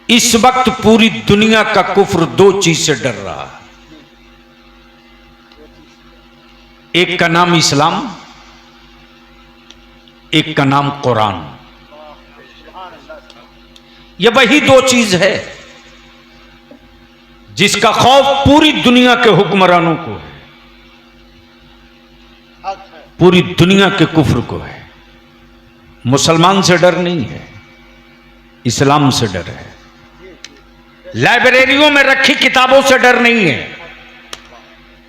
इस वक्त पूरी दुनिया का कुफ्र दो चीज से डर रहा है। एक का नाम इस्लाम, एक का नाम कुरान। यह वही दो चीज है जिसका खौफ पूरी दुनिया के हुक्मरानों को है, पूरी दुनिया के कुफ्र को है। मुसलमान से डर नहीं है, इस्लाम से डर है। लाइब्रेरियों में रखी किताबों से डर नहीं है,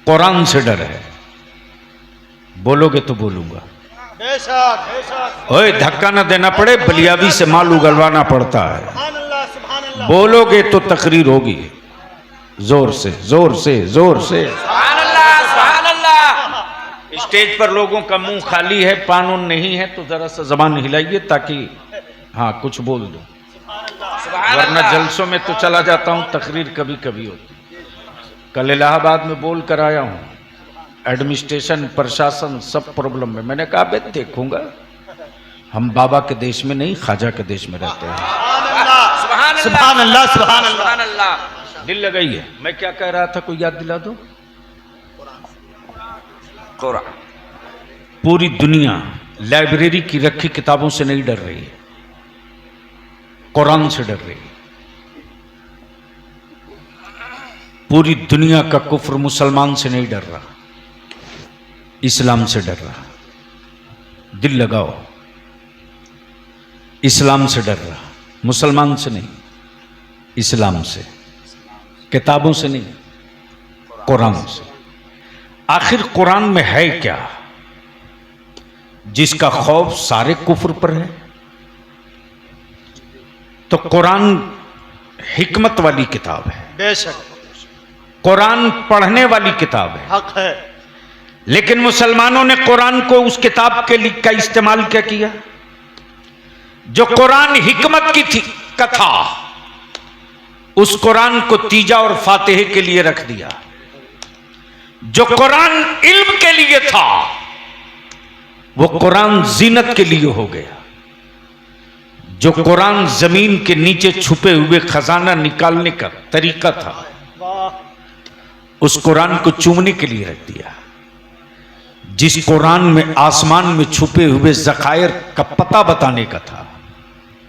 कुरान से डर है। बोलोगे तो बोलूंगा। ओए धक्का ना देना पड़े, बलियावी से माल उगलवाना पड़ता है। बोलोगे तो तकरीर होगी। जोर से जोर से जोर से। स्टेज पर लोगों का मुंह खाली है, कानून नहीं है, तो जरा सा जबान हिलाइए ताकि हाँ कुछ बोल दो, वरना जलसों में तो चला जाता हूं, तकरीर कभी कभी होती। कल इलाहाबाद में बोल कर आया हूं, एडमिनिस्ट्रेशन प्रशासन सब प्रॉब्लम में। मैंने कहा बे देखूंगा, हम बाबा के देश में नहीं ख्वाजा के देश में रहते हैं। सुभान अल्लाह सुभान अल्लाह। दिल लगाई है। मैं क्या कह रहा था, कोई याद दिला दो। कुरान। पूरी दुनिया लाइब्रेरी की रखी किताबों से नहीं डर रही है, कुरान से डर रही है। पूरी दुनिया का कुफ्र मुसलमान से नहीं डर रहा, इस्लाम से डर रहा। दिल लगाओ, इस्लाम से डर रहा, मुसलमान से नहीं, इस्लाम से, किताबों से नहीं, कुरान से। आखिर कुरान में है क्या जिसका खौफ सारे कुफ्र पर है? तो कुरान हिकमत वाली किताब है, बेशक कुरान पढ़ने वाली किताब है, हक है। लेकिन मुसलमानों ने कुरान को उस किताब के लिए का इस्तेमाल क्या किया? जो कुरान हिकमत की थी कथा, उस कुरान को तीजा और फातिहे के लिए रख दिया। जो कुरान इल्म के लिए था, वो कुरान जीनत के लिए हो गया। जो कुरान जमीन के नीचे छुपे हुए खजाना निकालने का तरीका था, उस कुरान को चूमने के लिए रख दिया। जिस कुरान में आसमान में छुपे हुए ज़खायर का पता बताने का था,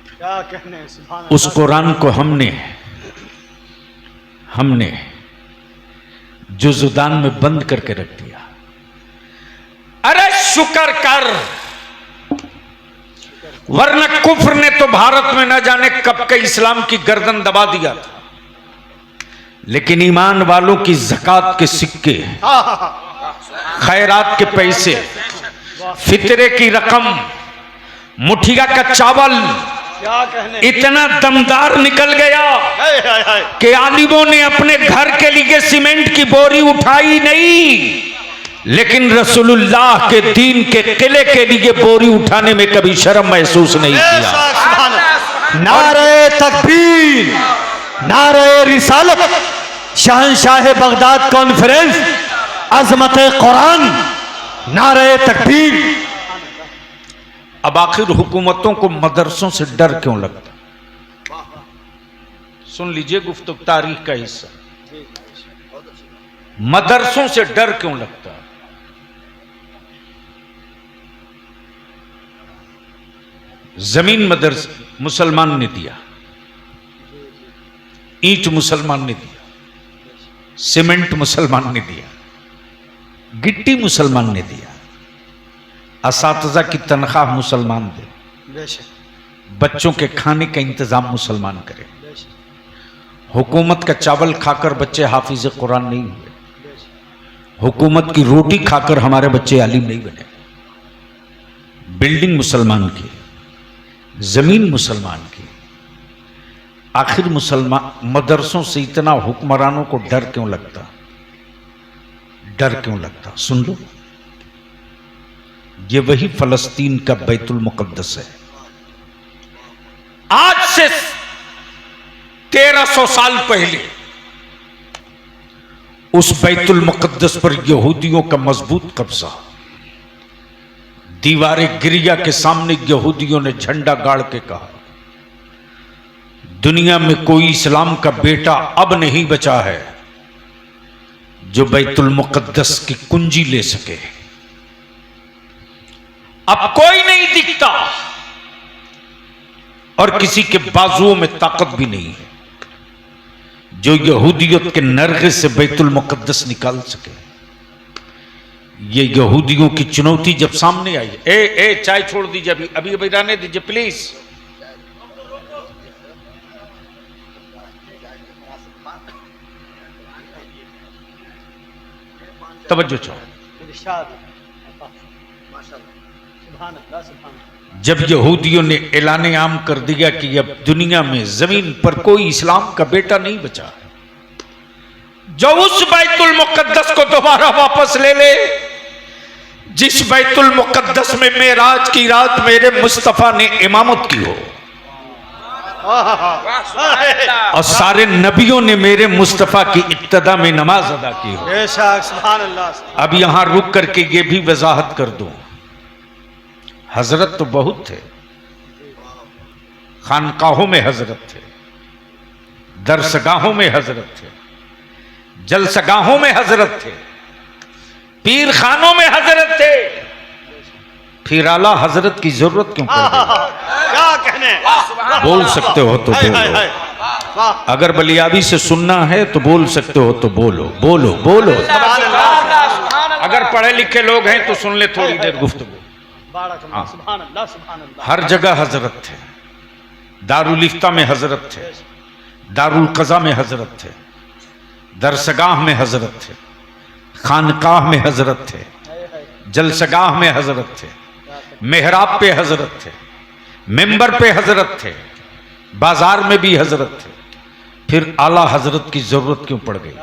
क्या कहने, सुभान उस कुरान को हमने जुज़दान में बंद करके रख दिया। अरे शुक्र कर, वरना कुफ्र ने तो भारत में न जाने कब के इस्लाम की गर्दन दबा दिया था। लेकिन ईमान वालों की ज़कात के सिक्के, खैरात के पैसे, फितरे की रकम, मुठिया का चावल क्या कहने, इतना दमदार निकल गया कि आलिमों ने अपने घर के लिए सीमेंट की बोरी उठाई नहीं, लेकिन रसूलुल्लाह के दीन के किले के लिए बोरी उठाने में कभी शर्म महसूस नहीं किया। नारे तकबीर, नारे रिसालत, शहंशाह बगदाद कॉन्फ्रेंस, अजमत कुरान, नारे तकबीर। अब आखिर हुकूमतों को मदरसों से डर क्यों लगता? सुन लीजिए गुफ्तगू तारीख का हिस्सा। मदरसों से डर क्यों लगता? जमीन मदरस मुसलमान ने दिया, ईंट मुसलमान ने दिया, सीमेंट मुसलमान ने दिया, गिट्टी मुसलमान ने दिया, असातिज़ा की तनख्वाह मुसलमान दे, बच्चों के खाने का इंतजाम मुसलमान करे। हुकूमत का चावल खाकर बच्चे हाफिज कुरान नहीं हुए, हुकूमत की रोटी खाकर हमारे बच्चे आलिम नहीं बने। बिल्डिंग मुसलमान की, जमीन मुसलमान की। आखिर मुसलमान मदरसों से इतना हुक्मरानों को डर क्यों लगता? डर क्यों लगता? सुन लो, ये वही फलस्तीन का बैतुल मुकद्दस है। आज से 1300 साल पहले उस बैतुल मुकद्दस पर यहूदियों का मजबूत कब्जा। दीवारे गिरिया के सामने यहूदियों ने झंडा गाड़ के कहा, दुनिया में कोई इस्लाम का बेटा अब नहीं बचा है जो बैतुल मुकद्दस की कुंजी ले सके। अब कोई नहीं दिखता और किसी के बाजुओं में ताकत भी नहीं है जो यहूदियत के नरगे से बैतुल मुकद्दस निकाल सके। ये यहूदियों की चुनौती जब सामने आई, ए चाय छोड़ दीजिए, अभी अभी रहने दीजिए प्लीज। तवज्जो चाहो। जब यहूदियों ने ऐलान आम कर दिया कि अब दुनिया में जमीन पर कोई इस्लाम का बेटा नहीं बचा जो उस बैतुल मुकद्दस को दोबारा वापस ले ले जिस बैतुल मुकद्दस में मेराज की रात मेरे मुस्तफा ने इमामत की हो और सारे नबियों ने मेरे मुस्तफा की इब्तिदा में नमाज अदा की हो। बेशक, सुभान अल्लाह। अब यहां रुक करके ये भी वजाहत कर दूं, हजरत तो बहुत थे, खानकाहों में हजरत थे, दरसगाहों में हजरत थे, जलसगाहों में हजरत थे, पीर खानों में हजरत थे, फिर आला हजरत की जरूरत क्यों पड़ गई? क्या कहने, बोल सकते हो तो बोलो, अगर बलियाबी से सुनना है तो बोल सकते हो तो बोलो बोलो बोलो। अगर पढ़े लिखे लोग हैं तो सुन ले थोड़ी देर गुफ्तगू। हर जगह हजरत थे, दारुल इफ्ता में हजरत थे, दारुल कज़ा में हजरत थे, दरसगाह में हजरत थे, खानकाह में हजरत थे, जलसगाह में हजरत थे, मेहराब पे हजरत थे, मिंबर पे हजरत थे, बाजार में भी हजरत थे। फिर आला हजरत की जरूरत क्यों पड़ गई?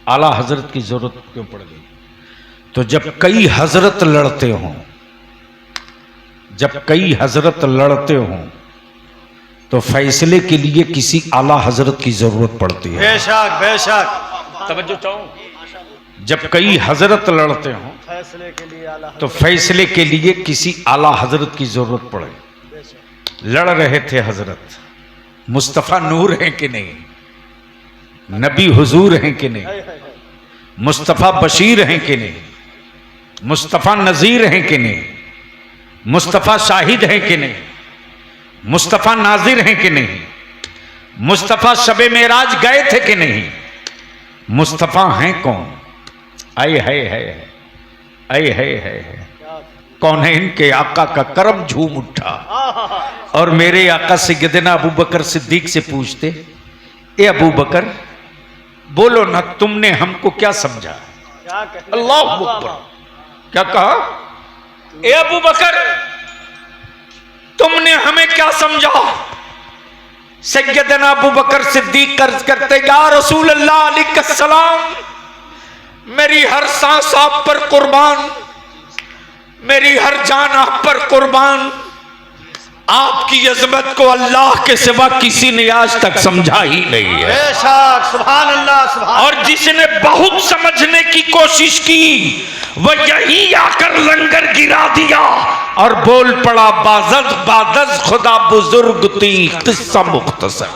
आला हजरत की जरूरत क्यों पड़ गई? तो जब कई हजरत लड़ते हों, जब कई हजरत लड़ते हों तो फैसले के लिए किसी आला हजरत की जरूरत पड़ती है। बेशक बेशक, तवज्जो चाहो। जब कई हजरत लड़ते हों फैसले के लिए आला तो फैसले के लिए किसी आला हजरत की जरूरत पड़े। लड़ रहे थे हजरत, मुस्तफा नूर हैं कि नहीं, नबी हुजूर हैं कि नहीं, मुस्तफा बशीर हैं कि नहीं, मुस्तफा नजीर हैं कि नहीं, मुस्तफा शाहिद हैं कि नहीं, मुस्तफा नाजिर हैं कि नहीं, मुस्तफा शबे मेराज गए थे कि नहीं, मुस्तफा हैं कौन? आए है आए है कौन है? इनके आका का करम झूम उठा और मेरे आका सैयदना अबू बकर सिद्दीक से पूछते, ए अबू बकर बोलो ना, तुमने हमको क्या समझा? अल्लाह अकबर, क्या कहा? ए अबू बकर तुमने हमें क्या समझा? सैयदना अबू बकर सिद्दीक कर्ज करते, या रसूल अल्लाह अलैहिस्सलाम, मेरी हर सांस आप पर कुर्बान, मेरी हर जान आप पर कुर्बान। आपकी अजमत को अल्लाह के सिवा किसी ने आज तक समझा ही नहीं है। बेशक, सुभान अल्लाह, सुभान। और जिसने बहुत समझने की कोशिश की वह यही आकर लंगर गिरा दिया और बोल पड़ा, बाजद बादज खुदा बुजुर्ग ती किस्सा मुख्तसर।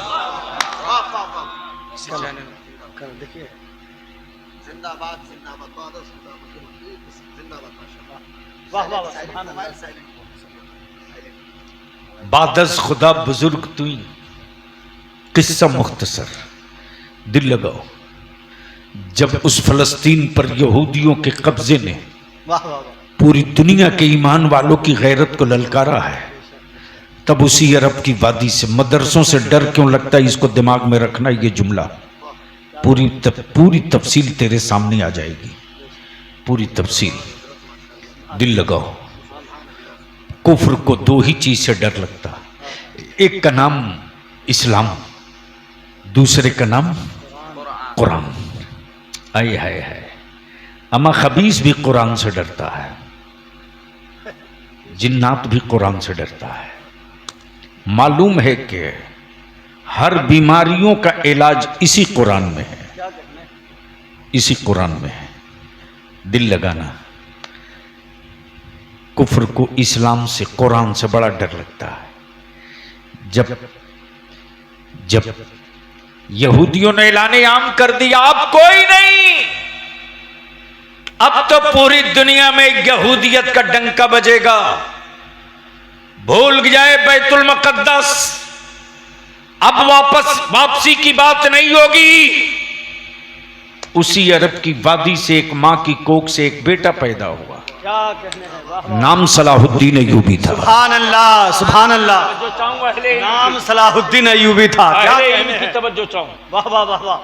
देखिए, जिंदाबाद जिंदाबाद, वाह वाह, सुभान अल्लाह। बादज खुदा बुजुर्ग तुई किस्सा मुख्तसर। दिल लगाओ, जब उस फलस्तीन पर यहूदियों के कब्जे ने पूरी दुनिया के ईमान वालों की गैरत को ललकारा है, तब उसी अरब की वादी से मदरसों से डर क्यों लगता है, इसको दिमाग में रखना। ये जुमला पूरी तफसील तेरे सामने आ जाएगी, पूरी तफसील। दिल लगाओ, कुफ्र को दो ही चीज से डर लगता, एक का नाम इस्लाम, दूसरे का नाम कुरान। आए हाय हाय, अमा खबीस भी कुरान से डरता है, जिन्नात भी कुरान से डरता है। मालूम है कि हर बीमारियों का इलाज इसी कुरान में है, इसी कुरान में है। दिल लगाना, कुफ्र को इस्लाम से, कुरान से बड़ा डर लगता है। जब जब यहूदियों ने ऐलान आम कर दिया अब कोई नहीं, अब तो पूरी दुनिया में यहूदियत का डंका बजेगा, भूल जाए बैतुल मुकद्दस, अब वापसी की बात नहीं होगी। उसी अरब की वादी से एक मां की कोख से एक बेटा पैदा हुआ, क्या कहने हैं, वाह नाम सलाहुद्दीन अय्यूबी था। सुभान अल्लाह, सुभान अल्लाह। जो चाहूँ अहले नाम सलाहुद्दीन अय्यूबी था। क्या अहले कहने इल्म की हैं, तवज्जो चाहूँ। वाह वाह वाह वाह।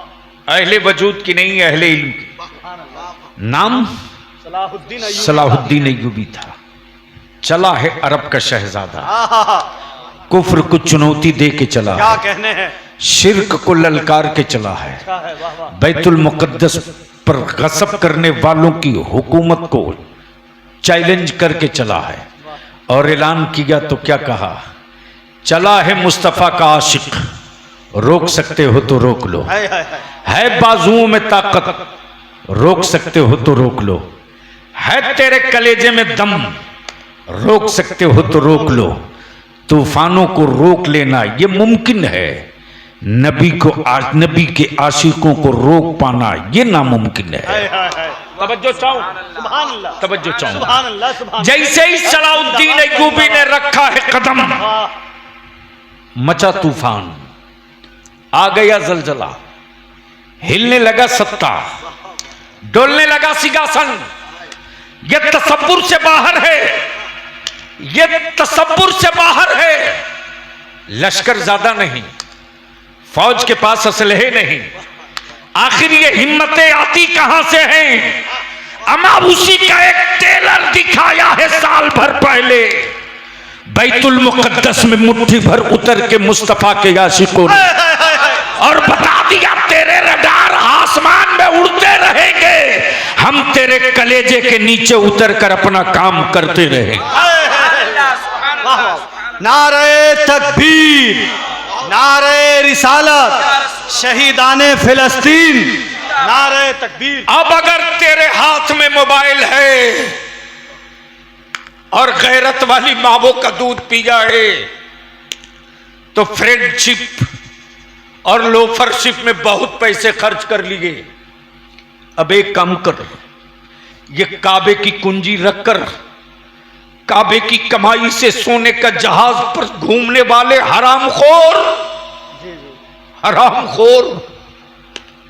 अहले वजूद की नहीं, अहले इल्म की। सुभान अल्लाह। नाम सलाहुद्दीन अय्यूबी सलाहुद्दीन अय्यूबी था। चला है अरब का शहजादा, आहा, कुफ्र को चुनौती दे के चला क्या है, कहने हैं, शिर्क को ललकार के चला है, क्या है, वाह वाह। बैतुल मुकद्दस पर गसब करने वालों की हुकूमत को चैलेंज करके चला है। और ऐलान किया तो क्या कहा, चला है मुस्तफा का आशिक, रोक सकते हो तो रोक लो, हाय हाय हाय। है बाजुओं में ताकत, रोक सकते हो तो रोक लो, है तेरे कलेजे में दम, रोक सकते हो तो रोक लो, तूफानों को रोक लेना ये मुमकिन है, नबी के आशिकों को रोक पाना ये नामुमकिन है। हाय हाय हाय। तवज्जो चाहूँ। सुभान अल्लाह, तवज्जो चाहूँ। सुभान अल्लाह, सुभान जैसे ही सलाउद्दीन अय्यूबी ने रखा है कदम, अल्लाह। मचा तूफान, आ गया जलजला, हिलने लगा सत्ता, डोलने लगा सिंहासन। ये तसव्वुर से बाहर है, ये तसव्वुर से बाहर है। लश्कर ज्यादा नहीं, फौज के पास असलहे नहीं, आखिर ये हिम्मतें आती कहां से हैं? अमा उसी का एक टेलर दिखाया है साल भर पहले, बैतुल मुकद्दस में मुट्ठी भर उतर के मुस्तफा के आशिकों ने, और बता दिया तेरे रडार आसमान में उड़ते रहेंगे, हम तेरे कलेजे के नीचे उतर कर अपना काम करते रहेंगे। नारे तकबीर, नारे रिसालत, शहीदाने फिलिस्तीन, नारे तकबीर। अब अगर तेरे हाथ में मोबाइल है और गैरत वाली मावों का दूध पिया है तो फ्रेंडशिप और लोफरशिप में बहुत पैसे खर्च कर लिए। अब एक काम कर, ये काबे की कुंजी रखकर काबे की कमाई से सोने का जहाज पर घूमने वाले हरामखोर, हरामखोर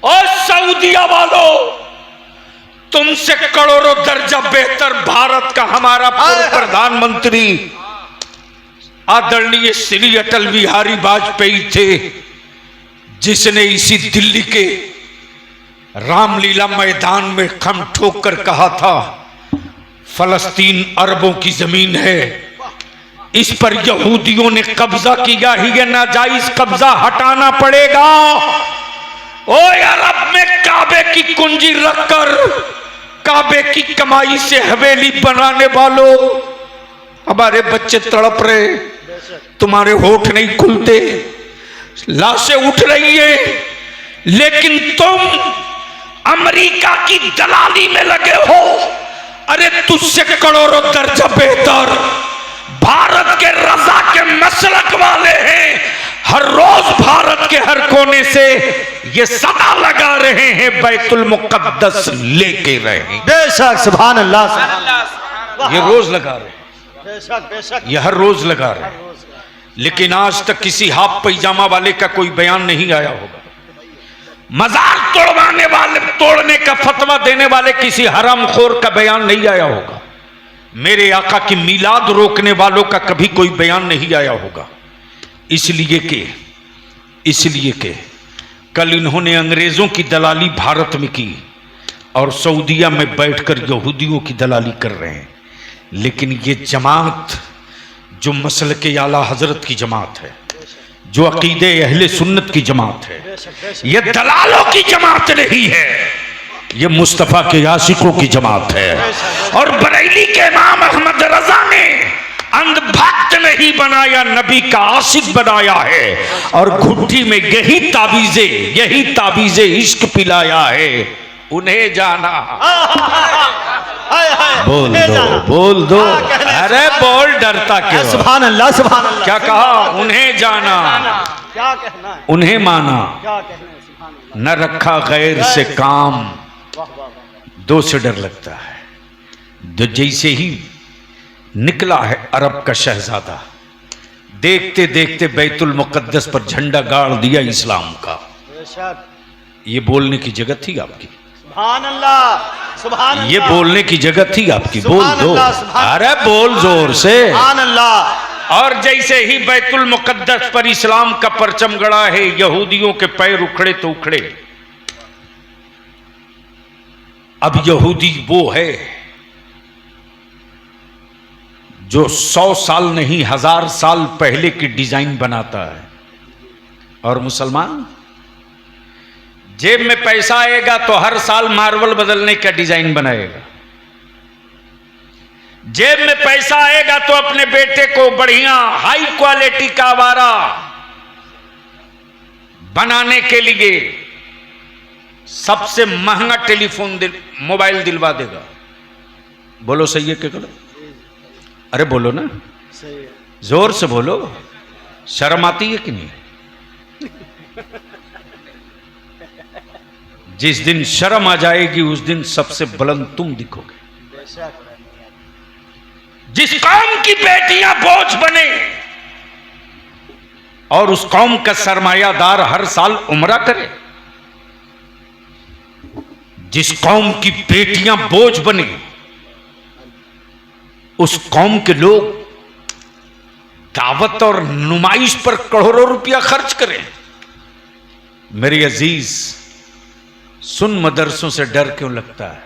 और सऊदिया वालों, तुमसे करोड़ों दर्जा बेहतर भारत का हमारा पूर्व प्रधानमंत्री आदरणीय श्री अटल बिहारी वाजपेयी थे, जिसने इसी दिल्ली के रामलीला मैदान में खम ठोक कर कहा था, फलस्तीन अरबों की जमीन है, इस पर यहूदियों ने कब्जा किया ही, ये नाजायज कब्जा हटाना पड़ेगा। ओए अरब में काबे की कुंजी रखकर काबे की कमाई से हवेली बनाने वालों, हमारे बच्चे तड़प रहे, तुम्हारे होठ नहीं खुलते, लाशें उठ रही है, लेकिन तुम अमेरिका की दलाली में लगे हो। अरे तुझसे करोड़ों दर्जा बेहतर भारत के रजा के मसलक वाले हैं, हर रोज भारत के हर कोने से ये सदा लगा रहे हैं, बैतुल मुकद्दस लेके रहे। बेशक, सुभान अल्लाह, सुभान अल्लाह। ये रोज लगा रहे हैं, बेशक बेशक, ये हर रोज लगा रहे हैं, लेकिन आज तक किसी हाफ पैजामा वाले का कोई बयान नहीं आया होगा। मजार तोड़वाने वाले, तोड़ने का फतवा देने वाले किसी हरामखोर का बयान नहीं आया होगा। मेरे आका की मिलाद रोकने वालों का कभी कोई बयान नहीं आया होगा। इसलिए के कल इन्होंने अंग्रेजों की दलाली भारत में की और सऊदिया में बैठकर यहूदियों की दलाली कर रहे हैं। लेकिन ये जमात जो मसलके आला हजरत की जमात है, जो अकीदे अहले सुन्नत की जमात है, ये दलालों की जमात नहीं है, ये मुस्तफा के आशिकों की जमात है। और बरेली के इमाम अहमद रजा ने अंधभक्त नहीं बनाया, नबी का आशिक बनाया है, और घुट्टी में यही ताबीजे इश्क पिलाया है। उन्हें जाना। हाय हाय बोल ले दो, जाना। बोल दो। हाँ, कहने अरे बोल, डरता क्यों? सुभान अल्लाह सुभान अल्लाह। क्या कहा? उन्हें जाना, क्या कहना है? उन्हें माना, क्या कहना है? सुभान अल्लाह। न रखा गैर से काम। वाह वाह वाह। दो से डर लगता है। जो जैसे ही निकला है अरब का शहजादा, देखते देखते बैतुल मुकद्दस पर झंडा गाड़ दिया इस्लाम का। बेशक। ये बोलने की जगह थी आपकी, सुभान अल्लाह सुभान अल्लाह। ये बोलने की जगह थी आपकी। बोल सुभान दो, अल्लाह, सुभान अरे बोल जोर से। सुभान अल्लाह। और जैसे ही बैतुल मुकद्दस पर इस्लाम का परचम गड़ा है, यहूदियों के पैर उखड़े तो उखड़े। अब यहूदी वो है जो 100 साल नहीं 1000 साल पहले की डिजाइन बनाता है, और मुसलमान जेब में पैसा आएगा तो हर साल मार्बल बदलने का डिजाइन बनाएगा। जेब में पैसा आएगा तो अपने बेटे को बढ़िया हाई क्वालिटी का आवारा बनाने के लिए सबसे महंगा टेलीफोन मोबाइल दिलवा देगा। बोलो सही है कि गलत? अरे बोलो ना, सही है। जोर से बोलो। शर्म आती है कि नहीं? जिस दिन शर्म आ जाएगी उस दिन सबसे बुलंद तुम दिखोगे। बेशक। जिस कौम की बेटियां बोझ बने और उस कौम का सरमायादार हर साल उम्रा करे, जिस कौम की बेटियां बोझ बने उस कौम के लोग दावत और नुमाइश पर करोड़ों रुपया खर्च करें। मेरे अजीज सुन, मदरसों से डर क्यों लगता है?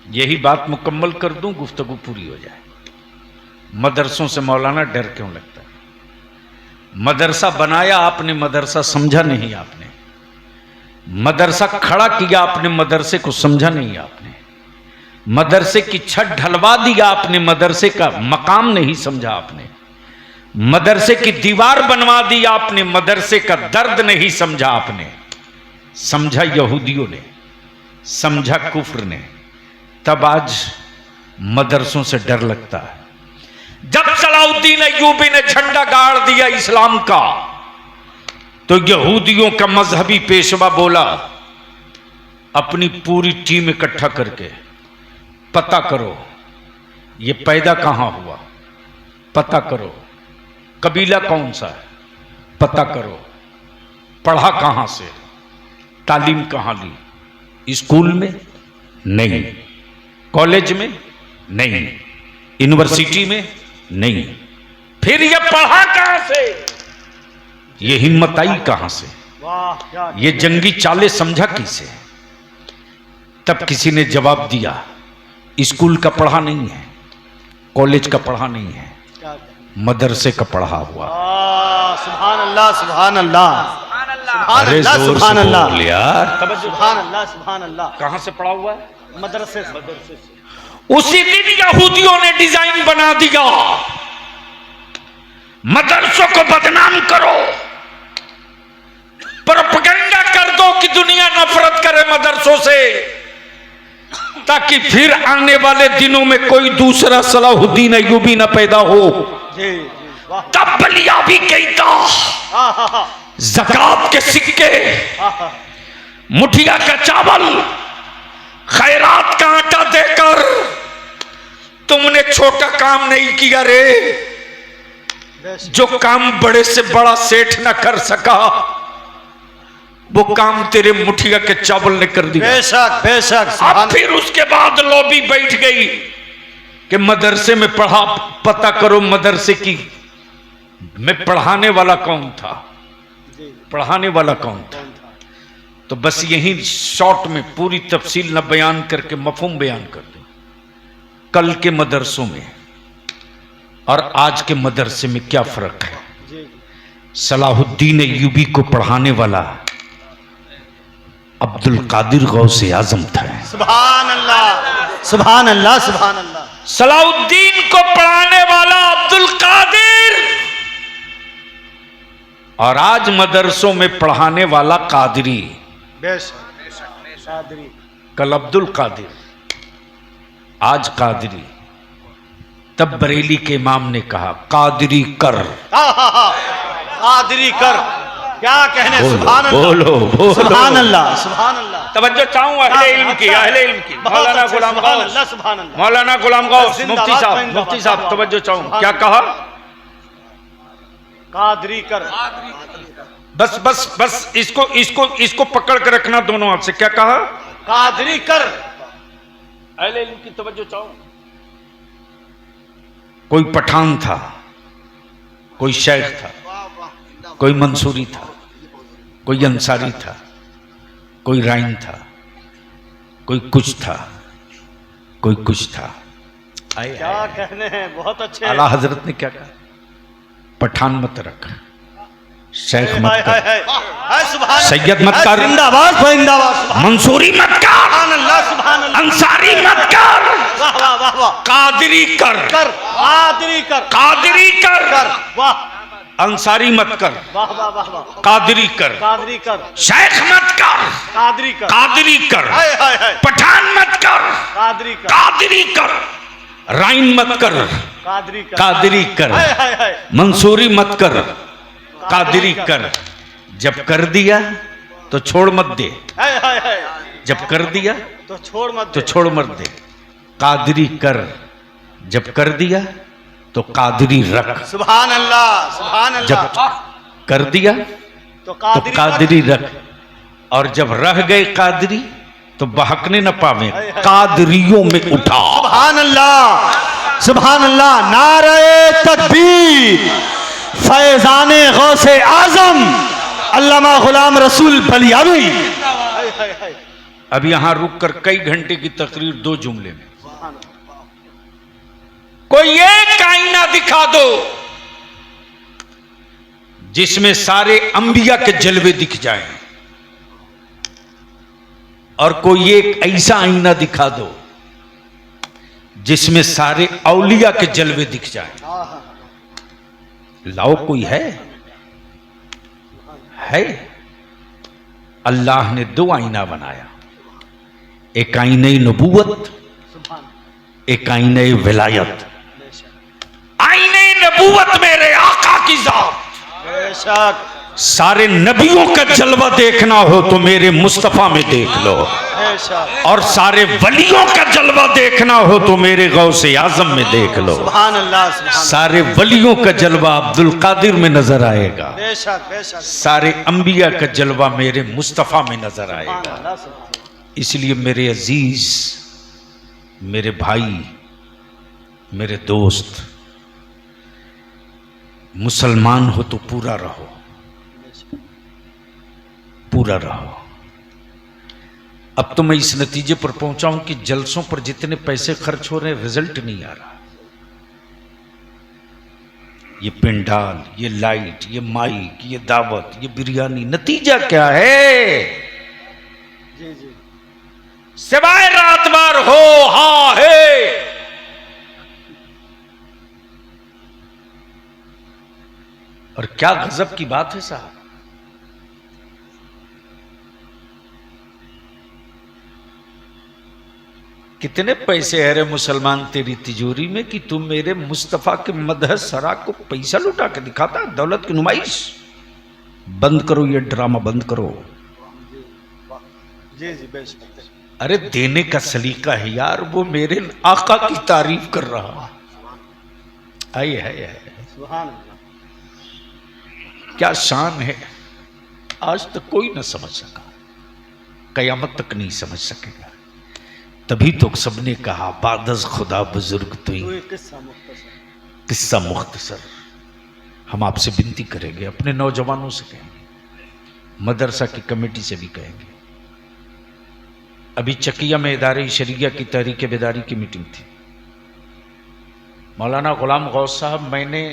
यही बात मुकम्मल कर दूं, गुफ्तगू पूरी हो जाए। मदरसों से मौलाना डर क्यों लगता है? मदरसा बनाया आपने, मदरसा समझा नहीं आपने। मदरसा खड़ा किया आपने, मदरसे को समझा नहीं आपने। मदरसे की छत ढलवा दिया आपने, मदरसे का मकाम नहीं समझा आपने। मदरसे की दीवार बनवा दी आपने, मदरसे का दर्द नहीं समझा आपने। समझा यहूदियों ने, समझा कुफ्र ने, तब आज मदरसों से डर लगता है। जब सलाउद्दीन अय्यूबी ने झंडा गाड़ दिया इस्लाम का, तो यहूदियों का मजहबी पेशवा बोला, अपनी पूरी टीम इकट्ठा करके पता करो ये पैदा कहां हुआ, पता करो कबीला कौन सा है, पता करो पढ़ा कहां से, तालीम कहां ली, स्कूल में नहीं, कॉलेज में नहीं, यूनिवर्सिटी में नहीं, फिर ये पढ़ा कहां से, ये हिम्मत आई कहां से, वाह क्या। ये जंगी चाले समझा किसे? तब किसी ने जवाब दिया, स्कूल का पढ़ा नहीं है, कॉलेज का पढ़ा नहीं है, क्या कहना? मदरसे का पढ़ा हुआ। सुभान अल्लाह सुभान अल्लाह सुभान अरे अल्लाह जोर से सुभान अल्लाह बोल यार। सुभान अल्लाह सुभान अल्लाह। कहां से पढ़ा हुआ है? मदरसे से। उसी दिन यहूदियों ने डिजाइन बना दिया, मदरसों को बदनाम करो, प्रोपेगेंडा कर दो कि दुनिया नफरत करे मदरसों से, ताकि फिर आने वाले दिनों में कोई दूसरा सलाहुद्दीन अय्यूबी न पैदा हो। जी जी वाह। तब बलिया भी कहता, ज़कात के सिक्के, मुठिया का चावल, खैरात का आटा देकर तुमने छोटा काम नहीं किया रे। जो काम बड़े से बड़ा सेठ न कर सका, वो काम तेरे मुठिया के चावल ने कर दिया। बेशक बेशक। अब फिर उसके बाद लॉबी बैठ गई कि मदरसे में पढ़ा, पता करो मदरसे की में पढ़ाने वाला कौन था, पढ़ाने वाला कौन था। तो बस यही शॉर्ट में पूरी तफसील न बयान करके मफहूम बयान कर दूं। कल के मदरसों में और आज के मदरसे में क्या फर्क है? सलाहुद्दीन अय्यूबी को पढ़ाने वाला अब्दुल कादिर गौसे आजम था। सुभान अल्लाह सुभान अल्लाह सुभान अल्लाह। सलाहुद्दीन को पढ़ाने वाला अब्दुल कादिर, और आज मदरसों में पढ़ाने वाला कादरी। कादरी। कल अब्दुल कादिर, आज कादरी। तब बरेली के इमाम ने कहा कादरी कर। कादरी कर, क्या कहने। बोलो सुभान अल्लाह, बोलो बोलो सुभान अल्लाह, सुभान अल्लाह। तवज्जो चाहूं अहले इल्म की, अहले इल्म की। बहुत मौलाना अच्छे, गुलाम सुभान गौस, अल्लाह, सुभान अल्लाह। मौलाना गुलाम गौस, जिंदाबाद, मुफ्ती साहब, जिंदाबाद, मुफ्ती साहब, जिंदाबाद। तवज्जो चाहूं। सुभान क्या अल्लाह। कहा? कादरी कर। बस बस बस इसको इसको इसको पकड़ के रखना दोनों हाथ से। क्या कहा? कादरी कर। अहले इल्म की तवज्जो चाहूं। कोई पठान था, कोई शेख था, कोई मंसूरी था, कोई अंसारी था, कोई राइन था, कोई कुछ था, कोई कुछ था। क्या कहने हैं, बहुत अच्छे। आला हजरत ने क्या कहा? पठान मत रख, शेख मत हाय, हाय, कर, हाय, हाय, सुभान सैयद मत कर, जिंदाबाद, जिंदाबाद, सुभान मंसूरी मत कर, अल्लाह, सुभान अल्लाह। अंसारी मत कर, वाह वाह वाह वाह। कादरी कर, कर, कादरी कर, कादरी कर, कर, वाह अंसारी मत कर, वाह वाह वाह वाह। कादरी कर, कादरी कर, शेख मत कर, कादरी कर, कादरी कर, हाय हाय हाय, पठान मत कर, कादरी कर, कादरी कर, राइन मत कर, कादरी कर, कादरी कर, हाय हाय हाय, मंसूरी मत कर, कादरी कर। जब कर दिया तो छोड़ मत दे, हाय हाय हाय, जब कर दिया तो छोड़ मत तो दे। छोड़ मत दे। कादरी कर, जब कर दिया तो कादरी रख, सुभान अल्लाह, सुभान जब अल्लाह। कर दिया तो तो कादरी रख, और जब रह गए कादरी तो बहकने न पावे, कादरियों में उठा। सुभान अल्लाह, सुभान अल्लाह। नारे तकबीर, फैजाने गौसे आजम अल्लामा गुलाम रसूल बलियावी। हाय हाय हाय, अब यहां रुक कर कई घंटे की तकरीर दो जुमले में। कोई एक आईना दिखा दो जिसमें सारे अंबिया के जलवे दिख जाएं, और कोई एक ऐसा आईना दिखा दो जिसमें सारे औलिया के जलवे दिख जाएं। लाओ, कोई है? अल्लाह ने दो आईना बनाया, एक आईने नबूवत, एक आईने विलायत। आईने नबूवत मेरे आका की जात। बेशक, सारे नबियों का जलवा देखना हो तो मेरे मुस्तफा में देख लो, बेशक, और सारे वलियों का जलवा देखना हो तो मेरे गौसे आजम में देख लो। सुभान अल्लाह, सुभान सारे वलियों का जलवा अब्दुल कादिर में नजर आएगा, बेशक, बेशक, सारे अंबिया का जलवा मेरे मुस्तफा में नजर सुभान आएगा। अल्लाह, सुभान। इसलिए मेरे अजीज, मेरे भाई, मेरे दोस्त, मुसलमान हो तो पूरा रहो, पूरा रहो। अब तो मैं इस नतीजे पर पहुंचा हूं कि जलसों पर जितने पैसे खर्च हो रहे हैं, रिजल्ट नहीं आ रहा। ये पिंडाल, ये लाइट, ये माइक, ये दावत, ये बिरयानी, नतीजा क्या है? जी जी, सिवाय रात बार हो हा है। और क्या गजब की बात है साहब, कितने पैसे है रे मुसलमान तेरी तिजोरी में कि तुम मेरे मुस्तफा के मदह सरा को पैसा लुटा के दिखाता है, दौलत की नुमाइश। बंद करो ये ड्रामा, बंद करो। जी जी, बेशक। अरे देने का सलीका है यार, वो मेरे आका की तारीफ कर रहा है। सुभान अल्लाह, क्या शान है, आज तक कोई न समझ सका, कयामत तक नहीं समझ सकेगा। तभी तो सबने कहा बादज खुदा बुजुर्ग तुई, तो एक किस्सा मुख्तसर। किस्सा मुख्तसर। हम आपसे विनती करेंगे, अपने नौजवानों से कहेंगे, मदरसा की कमेटी से भी कहेंगे। अभी चकिया में इदारे शरिया की तहरीक बेदारी की मीटिंग थी। मौलाना गुलाम गौस साहब, मैंने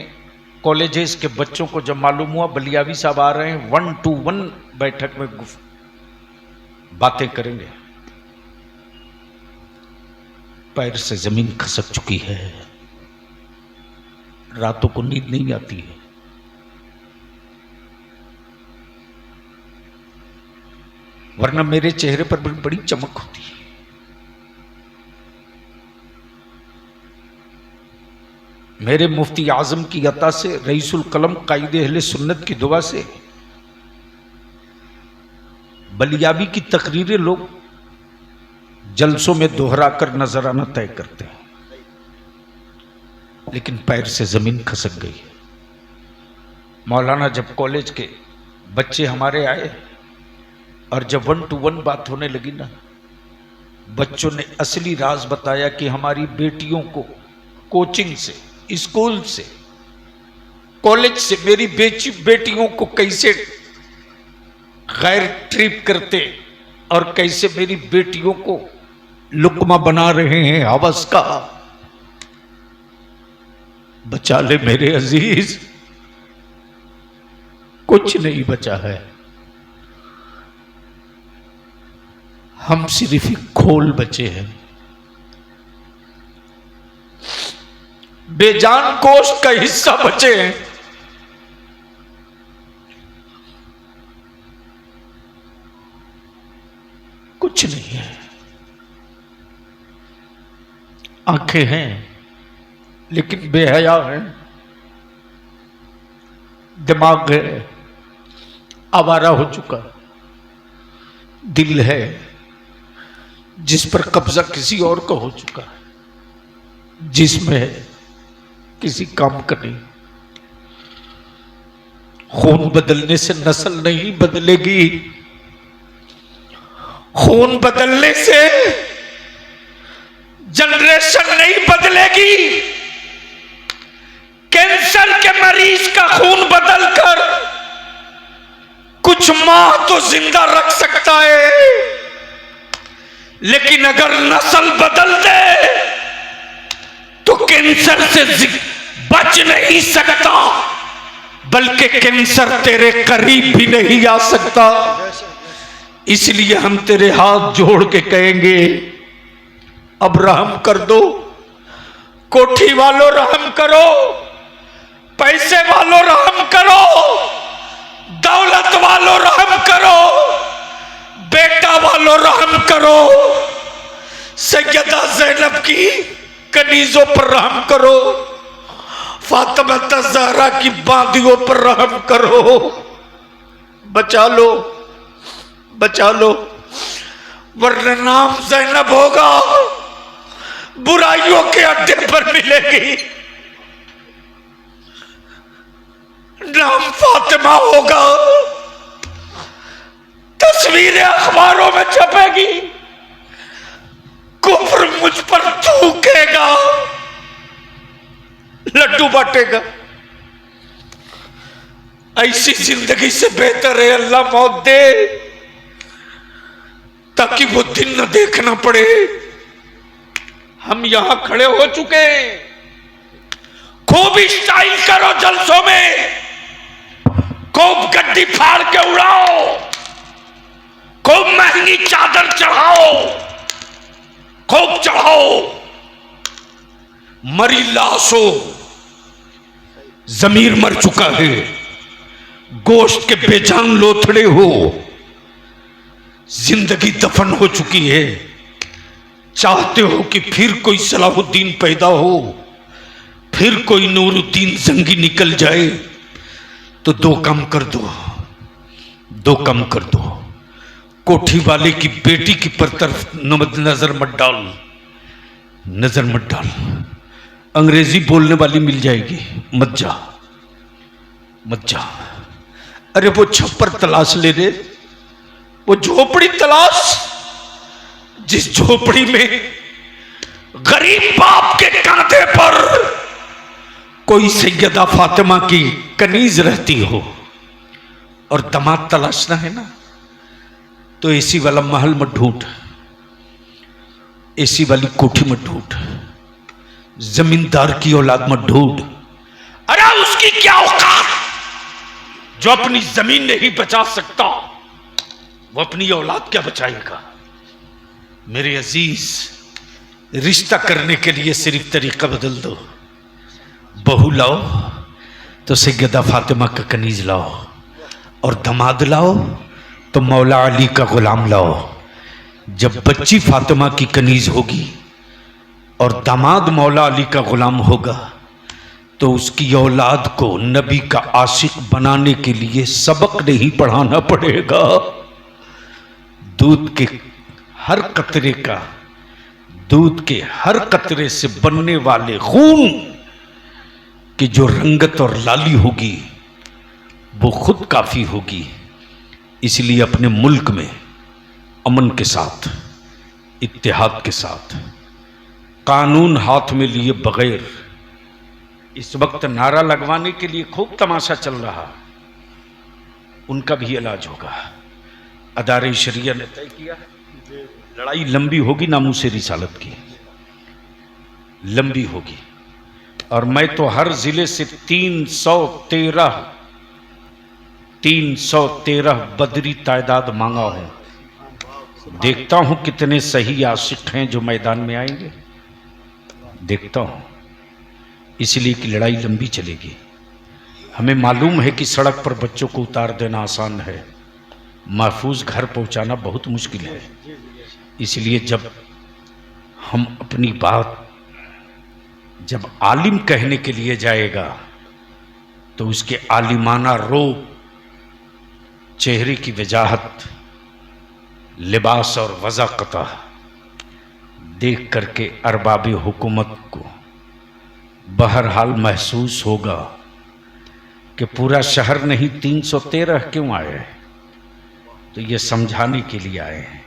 कॉलेजेस के बच्चों को जब मालूम हुआ बलियावी साहब आ रहे हैं, 1-to-1 बैठक में बातें करेंगे, पैर से जमीन खसक चुकी है, रातों को नींद नहीं आती है। वरना मेरे चेहरे पर बड़ी चमक होती है। मेरे मुफ्ती आजम की अता से, रईसुल कलम कायदे अहले सुन्नत की दुआ से बलियाबी की तकरीरें लोग जलसों में दोहरा कर नजराना तय करते हैं, लेकिन पैर से जमीन खसक गई। मौलाना जब कॉलेज के बच्चे हमारे आए और जब 1 to 1 बात होने लगी ना, बच्चों ने असली राज बताया कि हमारी बेटियों को कोचिंग से, स्कूल से, कॉलेज से मेरी बेटियों को कैसे गैर ट्रीट करते और कैसे मेरी बेटियों को लुकमा बना रहे हैं हवस का। बचा ले मेरे अजीज, कुछ नहीं बचा है। हम सिर्फ एक खोल बचे हैं, बेजान गोश्त का हिस्सा बचे हैं। कुछ नहीं है। आंखें हैं लेकिन बेहया है, दिमाग है आवारा हो चुका, दिल है जिस पर कब्जा किसी और का हो चुका है, जिसमें है किसी काम का नहीं। खून बदलने से नस्ल नहीं बदलेगी, खून बदलने से जनरेशन नहीं बदलेगी। कैंसर के मरीज का खून बदलकर कुछ माह तो जिंदा रख सकता है, लेकिन अगर नस्ल बदल दे तो कैंसर से बच नहीं सकता, बल्कि कैंसर तेरे करीब भी नहीं आ सकता। इसलिए हम तेरे हाथ जोड़ के कहेंगे, अब रहम कर दो। कोठी वालों रहम करो, पैसे वालों रहम करो, दौलत वालों रहम करो, बेटा वालों रहम करो, सैयदा ज़ैनब की कनीजों पर रहम करो, फातिमा ज़हरा की बांदियों पर रहम करो। बचा लो, बचा लो, वरना नाम ज़ैनब होगा, बुराइयों के अड्डे पर मिलेगी। नाम फातिमा होगा, तस्वीरें अखबारों में छपेगी, कुफ्र मुझ पर थूकेगा, लड्डू बांटेगा। ऐसी जिंदगी से बेहतर है अल्लाह मौत दे, ताकि वो दिन न देखना पड़े। हम यहां खड़े हो चुके हैं, खूब स्टाइल करो जलसों में, खूब गड्डी फाड़ के उड़ाओ, खूब महंगी चादर चढ़ाओ, खूब चढ़ाओ। मरी लाशों, जमीर मर चुका है, गोश्त के बेजान लोथड़े हो, जिंदगी दफन हो चुकी है। चाहते हो कि फिर कोई सलाहुद्दीन पैदा हो, फिर कोई नूरुद्दीन जंगी निकल जाए, तो दो काम कर दो, दो काम कर दो। कोठी वाले की बेटी की पर तरफ नजर मत डाल, नजर मत डाल। अंग्रेजी बोलने वाली मिल जाएगी, मत जा, मत जा। अरे वो छप्पर तलाश ले रे, वो झोपड़ी तलाश, जिस झोपड़ी में गरीब बाप के कांधे पर कोई सैयदा फातिमा की कनीज रहती हो। और दामाद तलाशना है ना, तो एसी वाला महल मत ढूंढ, एसी वाली कोठी मत ढूंढ, जमींदार की औलाद मत ढूंढ। अरे उसकी क्या औकात, जो अपनी जमीन नहीं बचा सकता, वो अपनी औलाद क्या बचाएगा। मेरे अजीज, रिश्ता करने के लिए सिर्फ तरीका बदल दो। बहू लाओ तो सैयदा फातिमा का कनीज लाओ, और दामाद लाओ तो मौला अली का गुलाम लाओ। जब बच्ची फातिमा की कनीज होगी और दामाद मौला अली का गुलाम होगा तो उसकी औलाद को नबी का आशिक बनाने के लिए सबक नहीं पढ़ाना पड़ेगा। दूध के हर कतरे से बनने वाले खून की जो रंगत और लाली होगी वो खुद काफी होगी। इसलिए अपने मुल्क में अमन के साथ, इत्तेहाद के साथ, कानून हाथ में लिए बगैर इस वक्त नारा लगवाने के लिए खूब तमाशा चल रहा, उनका भी इलाज होगा। अदारे शरिया ने तय किया लड़ाई लंबी होगी, नामूसे रिसालत की लंबी होगी। और मैं तो हर जिले से 313 बदरी तादाद मांगा हूं। देखता हूं कितने सही आशिक हैं जो मैदान में आएंगे, देखता हूं। इसलिए कि लड़ाई लंबी चलेगी। हमें मालूम है कि सड़क पर बच्चों को उतार देना आसान है, महफूज घर पहुंचाना बहुत मुश्किल है। इसलिए जब हम अपनी बात जब आलिम कहने के लिए जाएगा तो उसके आलिमाना रूप, चेहरे की वजाहत, लिबास और वज़ाक़ता देख करके अरबाबी हुकूमत को बहरहाल महसूस होगा कि पूरा शहर नहीं 313 क्यों आए हैं। तो ये समझाने के लिए आए हैं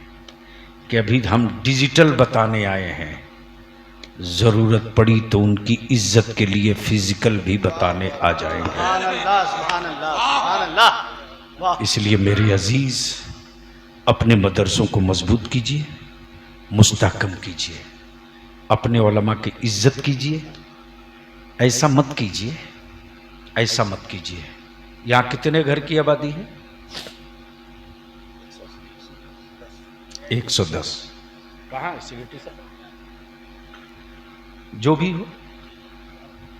कि अभी हम डिजिटल बताने आए हैं, ज़रूरत पड़ी तो उनकी इज्जत के लिए फिजिकल भी बताने आ जाएंगे। इसलिए मेरे अजीज, अपने मदरसों को मजबूत कीजिए, मुस्तहकम कीजिए, अपने उलमा की इज्जत कीजिए। ऐसा मत कीजिए, ऐसा मत कीजिए। यहाँ कितने घर की आबादी है? 110। कहाँ है सिक्योरिटी साहब? जो भी हो,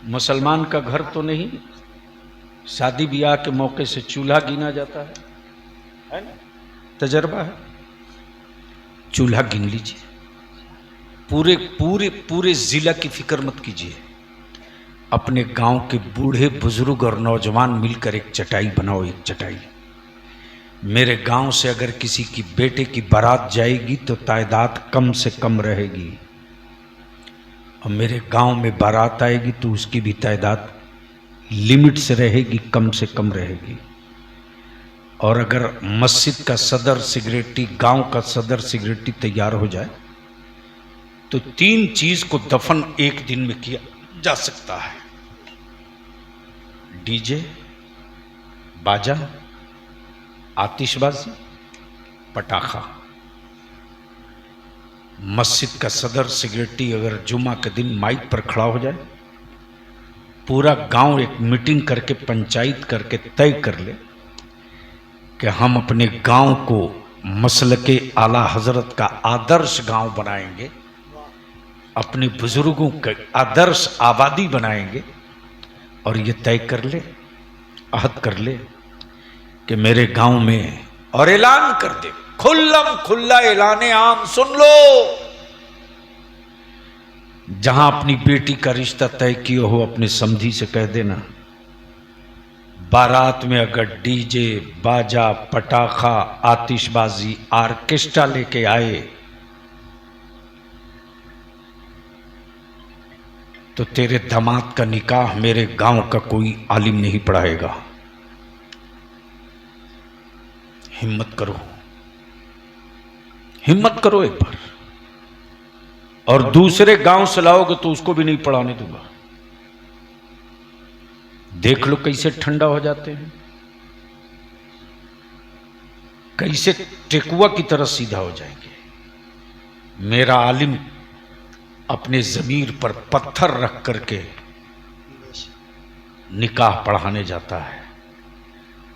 मुसलमान का घर तो नहीं, शादी ब्याह के मौके से चूल्हा गिना जाता है ना? तजर्बा है, चूल्हा गिन लीजिए। पूरे पूरे पूरे जिला की फिक्र मत कीजिए। अपने गांव के बूढ़े बुजुर्ग और नौजवान मिलकर एक चटाई बनाओ, एक चटाई। मेरे गांव से अगर किसी की बेटे की बारात जाएगी तो तादाद कम से कम रहेगी, और मेरे गांव में बारात आएगी तो उसकी भी तादाद लिमिट से रहेगी, कम से कम रहेगी। और अगर मस्जिद का सदर सिगरेटी, गांव का सदर सिगरेटी तैयार हो जाए तो 3 चीज को दफन एक दिन में किया जा सकता है: डीजे, बाजा, आतिशबाजी, पटाखा। मस्जिद का सदर सिगरेटी अगर जुमा के दिन माइक पर खड़ा हो जाए, पूरा गांव एक मीटिंग करके, पंचायत करके तय कर ले कि हम अपने गांव को मसलके आला हजरत का आदर्श गांव बनाएंगे, अपने बुजुर्गों के आदर्श आबादी बनाएंगे। और ये तय कर ले, अहद कर ले कि मेरे गांव में, और ऐलान कर दे, खुल्लम खुल्ला ऐलाने आम सुन लो। जहां अपनी बेटी का रिश्ता तय किया हो, अपने समधी से कह देना, बारात में अगर डीजे, बाजा, पटाखा, आतिशबाजी, आर्केस्ट्रा लेके आए तो तेरे दामाद का निकाह मेरे गांव का कोई आलिम नहीं पढ़ाएगा। हिम्मत करो, हिम्मत करो एक बार। और दूसरे गांव से लाओगे तो उसको भी नहीं पढ़ाने दूंगा। देख लो कैसे ठंडा हो जाते हैं, कैसे टेकुआ की तरह सीधा हो जाएंगे। मेरा आलिम अपने जमीर पर पत्थर रख करके निकाह पढ़ाने जाता है।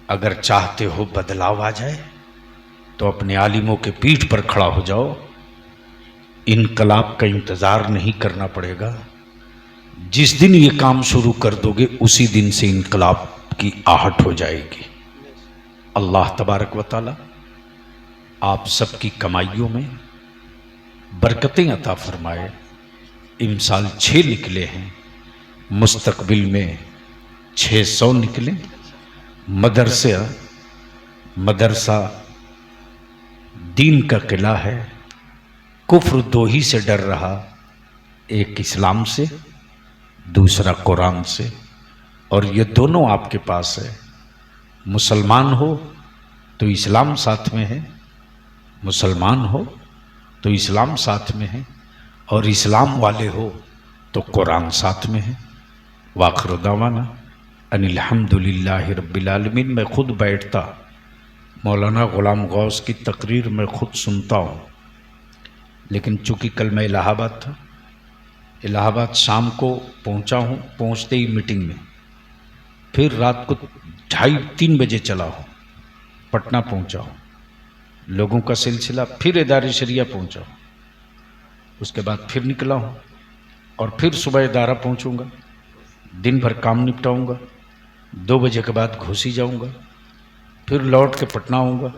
अगर चाहते हो बदलाव आ जाए तो अपने आलिमों के पीठ पर खड़ा हो जाओ। इनकलाब का इंतजार नहीं करना पड़ेगा। जिस दिन ये काम शुरू कर दोगे उसी दिन से इनकलाब की आहट हो जाएगी। अल्लाह तबारक व तआला आप सबकी कमाइयों में बरकतें अता फरमाए। इमसाल 6 निकले हैं, मुस्तकबिल में 600 निकले। मदरसा दीन का किला है। कुफ्र 2 ही से डर रहा, एक इस्लाम से, दूसरा कुरान से, और ये दोनों आपके पास है। मुसलमान हो तो इस्लाम साथ में है, मुसलमान हो तो इस्लाम साथ में है, और इस्लाम वाले हो तो कुरान साथ में है। वाखिर दावाना अनिल हम्दुलिल्लाहि रब्बिल आलमीन। मैं खुद बैठता, मौलाना ग़ुलाम गौस की तकरीर मैं खुद सुनता हूँ, लेकिन चूँकि कल मैं इलाहाबाद था, इलाहाबाद शाम को पहुँचा हूँ, पहुँचते ही मीटिंग में, फिर रात को 2:30-3 बजे चला हूँ, पटना पहुँचा हूँ, लोगों का सिलसिला, फिर इदारे शरिया पहुँचा हूँ, उसके बाद फिर निकला हूँ, और फिर सुबह इदारा पहुँचूँगा, दिन भर काम निपटाऊँगा, 2 बजे के बाद घोसी जाऊँगा, फिर लौट के पटना आऊँगा।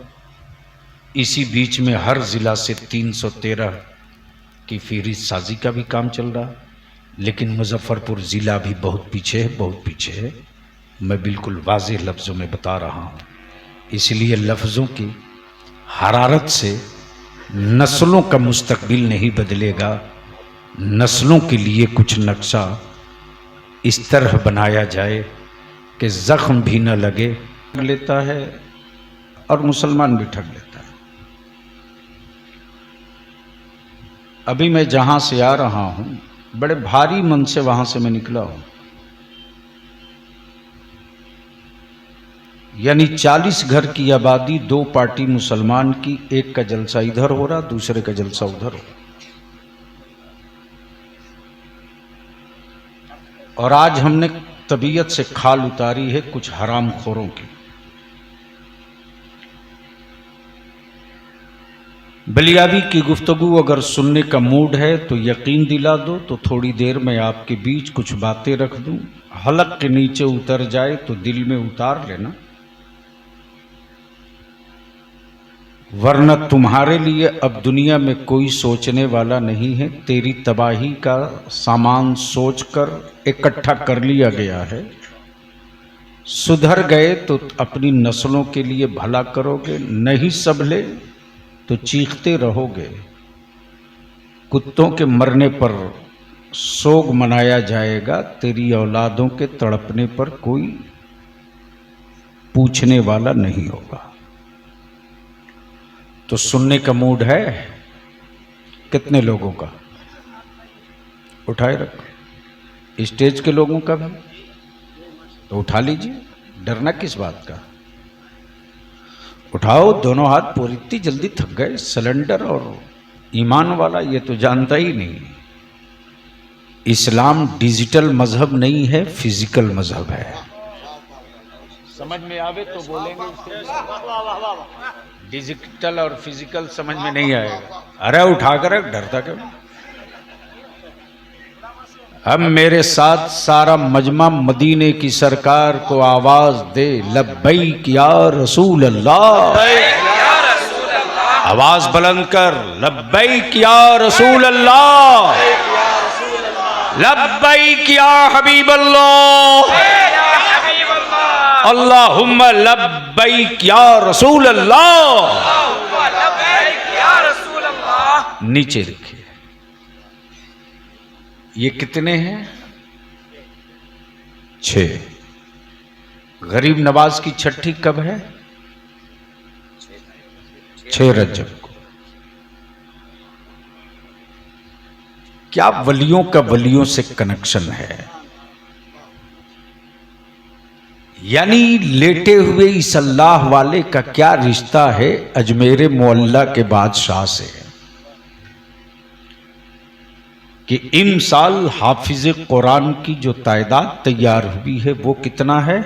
इसी बीच में हर ज़िला से 313 की फहरिस्त साजी का भी काम चल रहा, लेकिन मुजफ्फरपुर ज़िला भी बहुत पीछे है, बहुत पीछे है। मैं बिल्कुल वाज़ेह लफ्ज़ों में बता रहा हूँ, इसलिए लफ्ज़ों की हरारत से नस्लों का मुस्तकबिल नहीं बदलेगा। नस्लों के लिए कुछ नक्शा इस तरह बनाया जाए कि ज़ख्म भी न लगे। लेता है और मुसलमान भी ठग लेता है। अभी मैं जहाँ से आ रहा हूँ, बड़े भारी मन से वहाँ से मैं निकला हूँ, यानी 40 घर की आबादी, 2 पार्टी मुसलमान की, एक का जलसा इधर हो रहा, दूसरे का जलसा उधर हो रहा। और आज हमने तबीयत से खाल उतारी है कुछ हराम खोरों की। बलियाबी की गुफ्तगू अगर सुनने का मूड है तो यकीन दिला दो, तो थोड़ी देर में आपके बीच कुछ बातें रख दूं, हलक के नीचे उतर जाए तो दिल में उतार लेना, वरना तुम्हारे लिए अब दुनिया में कोई सोचने वाला नहीं है। तेरी तबाही का सामान सोचकर इकट्ठा कर लिया गया है। सुधर गए तो अपनी नस्लों के लिए भला करोगे, नहीं संभले तो चीखते रहोगे। कुत्तों के मरने पर सोग मनाया जाएगा, तेरी औलादों के तड़पने पर कोई पूछने वाला नहीं होगा। तो सुनने का मूड है कितने लोगों का? उठाए रखो। स्टेज के लोगों का भी तो उठा लीजिए, डरना किस बात का? उठाओ दोनों हाथ। पूरी इतनी जल्दी थक गए? सिलेंडर और ईमान वाला ये तो जानता ही नहीं। इस्लाम डिजिटल मजहब नहीं है, फिजिकल मजहब है। समझ में आवे तो बोलेंगे, डिजिटल और फिजिकल समझ में नहीं आएगा। अरे उठा कर रख, डरता क्यों? अब मेरे साथ सारा मजमा मदीने की सरकार को आवाज दे, लब्बैक या रसूल अल्लाह। आवाज बुलंद कर, लब्बैक या रसूल अल्लाह, लब्बैक या हबीब अल्लाह, अल्लाहुम्मा लब्बैक या रसूल अल्लाह। नीचे रखिए। ये कितने हैं? 6। गरीब नवाज की छठी कब है? 6 रजब को। क्या वलियों का वलियों से कनेक्शन है? यानी लेटे हुए इस अल्लाह वाले का क्या रिश्ता है अजमेर मोहल्ला के बादशाह से कि इमसाल हाफिज कुरान की जो तादाद तैयार हुई है वो कितना है?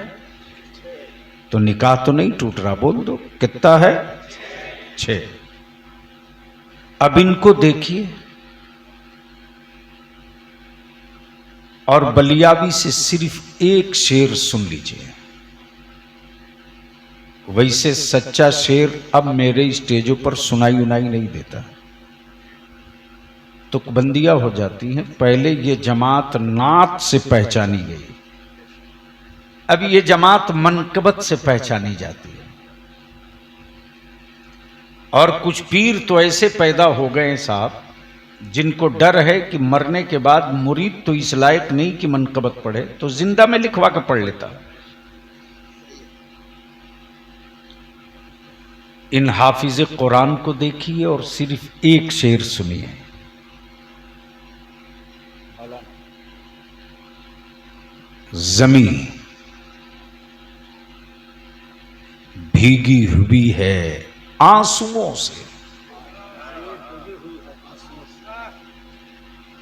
तो निकाह तो नहीं टूट रहा, बोल दो कितना है? 6। अब इनको देखिए और बलियाबी से सिर्फ एक शेर सुन लीजिए। वैसे सच्चा शेर अब मेरे स्टेजों पर सुनाई उनाई नहीं देता, तुकबंदियां हो जाती हैं। पहले ये जमात नात से पहचानी गई, अब ये जमात मनकबत से पहचानी जाती है। और कुछ पीर तो ऐसे पैदा हो गए हैं साहब, जिनको डर है कि मरने के बाद मुरीद तो इस लायक नहीं कि मनकबत पढ़े, तो जिंदा में लिखवा कर पढ़ लेता। इन हाफिज कुरान को देखिए और सिर्फ एक शेर सुनिए। जमीन भीगी हुई है आंसुओं से।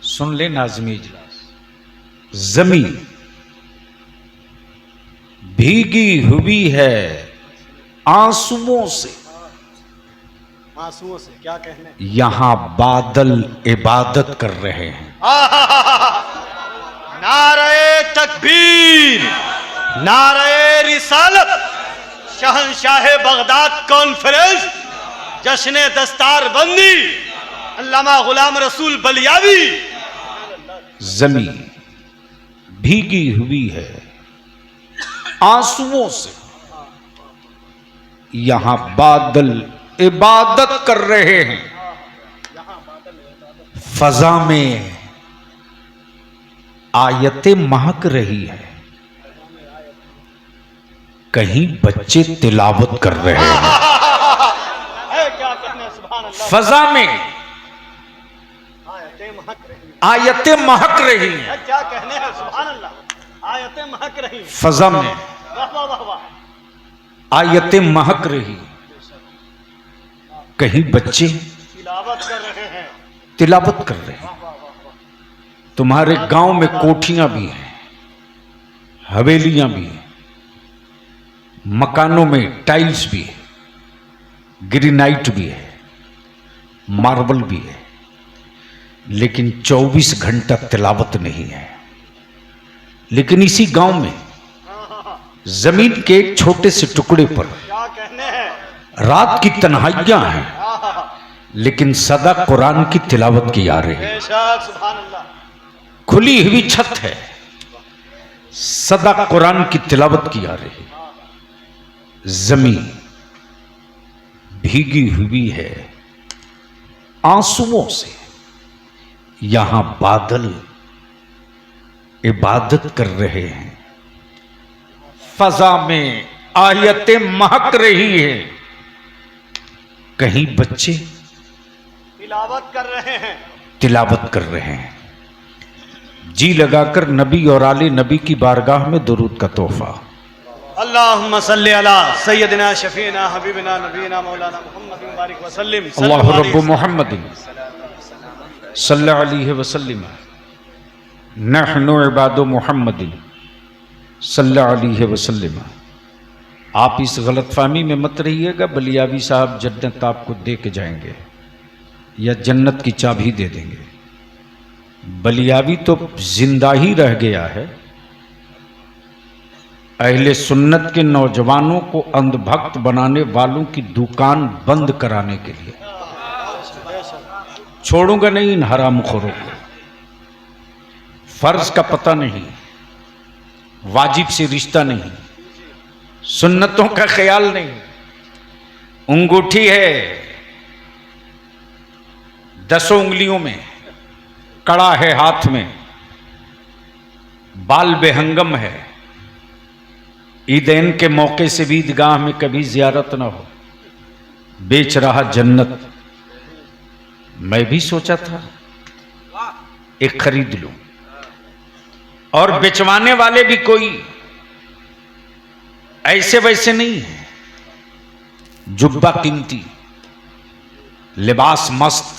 सुन ले नाज़मी इजलास, जमीन भीगी हुई है आंसुओं से, आंसुओं से क्या कहने, यहां बादल इबादत कर रहे हैं। नारे तकबीर, नारे रिसालत, शहंशाह बगदाद कॉन्फ्रेंस, जश्न दस्तार बंदी, अल्लामा गुलाम रसूल बलियावी। जमीन भीगी हुई है आंसुओं से, यहां बादल इबादत कर रहे हैं। फजा में आयतें महक रही है, कहीं बच्चे तिलावत कर रहे हैं। क्या कहने, सुभान अल्लाह। फजा में आयतें महक रही हैं, क्या कहने हैं, सुभान अल्लाह। आयतें महक रही, फजा में वाह वाह वाह वाह, आयतें महक रही, कहीं बच्चे तिलावत कर रहे हैं। तिलावत कर रहे हैं। तुम्हारे गांव में कोठियां भी हैं, हवेलियां भी हैं, मकानों में टाइल्स भी है, ग्रेनाइट भी है, मार्बल भी है, लेकिन 24 घंटा तिलावत नहीं है। लेकिन इसी गांव में जमीन के एक छोटे से टुकड़े पर क्या कहने हैं, रात की तन्हाइयां हैं, लेकिन सदा कुरान की तिलावत की आ रही है। बेशक, सुभान अल्लाह। खुली हुई छत है, सदा कुरान की तिलावत की आ रही है। जमीन भीगी हुई है आंसुओं से, यहां बादल इबादत कर रहे हैं। फजा में आयतें महक रही है, कहीं बच्चे तिलावत कर रहे हैं। तिलावत कर रहे हैं। जी लगाकर नबी और आले नबी की बारगाह में दुरूद का तोहफा। अल्लाहुम्मा सल्ली अला सय्यदिना शफीना हबीबिना नबीना मौलाना मुहम्मद मुबारक वसल्लिम। अल्लाहु रब्बु मुहम्मदिन सल्लल्लाहु अलैहि वसल्लम नहनु इबादु मुहम्मदिन सल्लल्लाहु अलैहि वसल्लम। आप इस गलतफहमी में मत रहिएगा बलियावी साहब जन्नत आपको दे के जाएंगे या जन्नत की चाबी दे देंगे। बलियावी तो जिंदा ही रह गया है अहले सुन्नत के नौजवानों को अंधभक्त बनाने वालों की दुकान बंद कराने के लिए। छोड़ूंगा नहीं इन हरामखोरों को। फर्ज का पता नहीं, वाजिब से रिश्ता नहीं, सुन्नतों का ख्याल नहीं। अंगूठी है 10 उंगलियों में, कड़ा है हाथ में, बाल बेहंगम है, ईदैन के मौके से भी ईदगाह में कभी जियारत ना हो, बेच रहा जन्नत। मैं भी सोचा था एक खरीद लूं, और बेचवाने वाले भी कोई ऐसे वैसे नहीं है। जुब्बा कीमती, लिबास मस्त,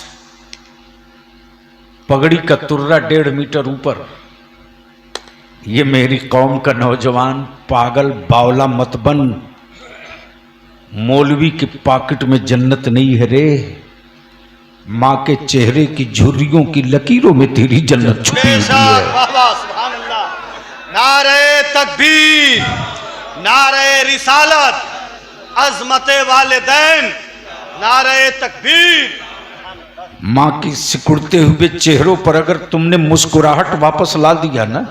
पगड़ी का तुर्रा 1.5 मीटर ऊपर। ये मेरी कौम का नौजवान पागल बावला मत बन, मौलवी के पॉकेट में जन्नत नहीं है रे, माँ के चेहरे की झुर्रियों की लकीरों में तेरी जन्नत छुपी हुई है। सुभान अल्लाह। नारे तकबीर, नारे रिसालत, अजमत वालिदैन, नारे तकबीर। माँ की सिकुड़ते हुए चेहरों पर अगर तुमने मुस्कुराहट वापस ला दिया ना,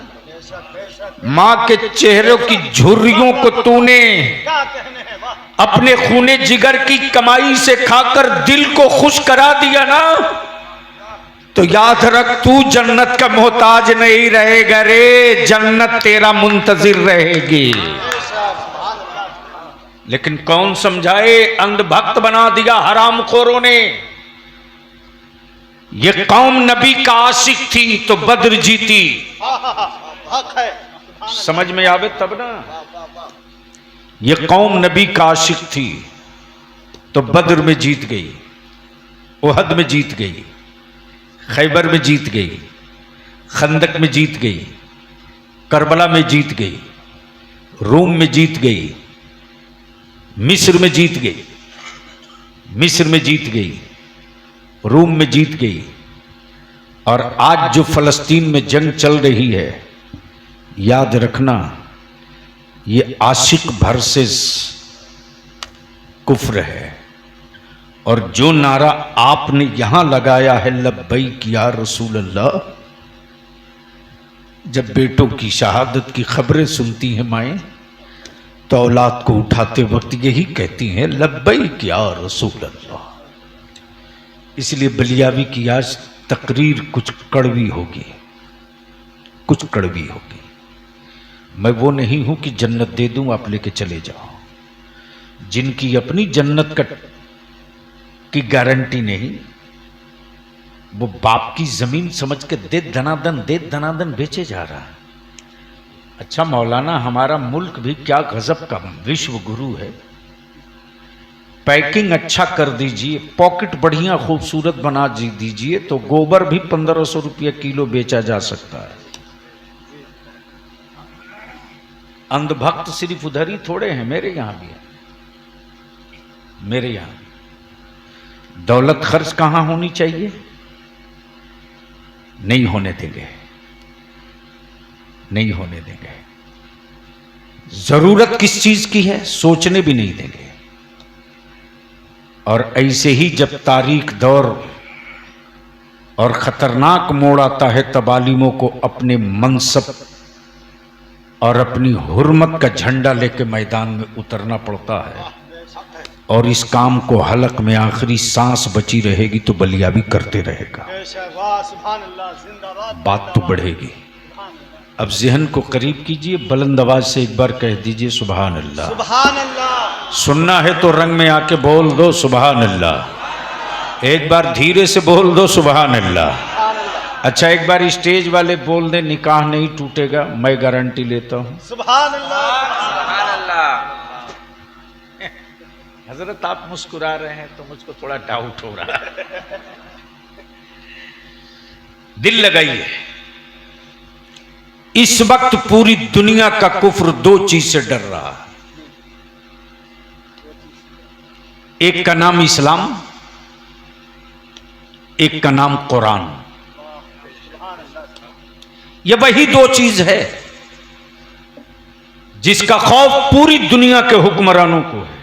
माँ के चेहरों की झुर्रियों को तूने क्या कहने हैं, वाह। अपने खूने जिगर की कमाई से खाकर दिल को खुश करा दिया ना, तो याद रख तू जन्नत का मोहताज नहीं रहेगा रे, जन्नत तेरा मुंतजिर रहेगी। लेकिन कौन समझाए, अंधभक्त बना दिया हरामखोरों ने। ये कौम नबी का आशिक थी तो बद्र जीती, हक है। समझ में आवे तब ना। ये कौम नबी का आशिक थी तो बद्र में जीत गई, उहद में जीत गई, खैबर में जीत गई, खंदक में जीत गई, करबला में जीत गई, रोम में जीत गई, मिस्र में जीत गई, मिस्र में जीत गई, रोम में जीत गई। और आज जो फलस्तीन में जंग चल रही है, याद रखना ये आशिक वर्सेस कुफ्र है। और जो नारा आपने यहां लगाया है, लब्बैक या रसूल अल्लाह, जब बेटों की शहादत की खबरें सुनती हैं माएँ, तो औलाद को उठाते वक्त यही कहती हैं, लब्बैक या रसूल अल्लाह। इसलिए बलियावी की आज तकरीर कुछ कड़वी होगी, कुछ कड़वी होगी। मैं वो नहीं हूं कि जन्नत दे दूं आप लेके चले जाओ। जिनकी अपनी जन्नत की गारंटी नहीं, वो बाप की जमीन समझ के दे दनादन बेचे जा रहा है। अच्छा मौलाना, हमारा मुल्क भी क्या गजब का विश्व गुरु है। पैकिंग अच्छा कर दीजिए, पॉकेट बढ़िया खूबसूरत बना दीजिए, तो गोबर भी 1500 रुपये किलो बेचा जा सकता है। अंधभक्त सिर्फ उधर ही थोड़े हैं, मेरे यहां भी है, मेरे यहां। दौलत खर्च कहां होनी चाहिए? नहीं होने देंगे, नहीं होने देंगे। जरूरत किस चीज की है सोचने भी नहीं देंगे। और ऐसे ही जब तारीख दौर और खतरनाक मोड़ आता है, तब आलिमों को अपने मनसब और अपनी हुर्मत का झंडा लेके मैदान में उतरना पड़ता है। और इस काम को हलक में आखिरी सांस बची रहेगी तो बलियाबी करते रहेगा, बात तो बढ़ेगी। अब ज़हन को करीब कीजिए, बुलंद आवाज से एक बार कह दीजिए सुभान अल्लाह। सुभान अल्लाह। सुनना है तो रंग में आके बोल दो सुभान अल्लाह। एक बार धीरे से बोल दो सुभान अल्लाह। अच्छा एक बार स्टेज वाले बोल दे, निकाह नहीं टूटेगा, मैं गारंटी लेता हूं। सुभान अल्लाह। सुभान अल्लाह। हजरत आप मुस्कुरा रहे हैं तो मुझको थोड़ा डाउट हो रहा है। दिल लगाइए, इस वक्त पूरी दुनिया का कुफ्र दो चीज से डर रहा है। एक का नाम इस्लाम, एक का नाम कुरान। यह वही दो चीज है जिसका खौफ पूरी दुनिया के हुक्मरानों को है।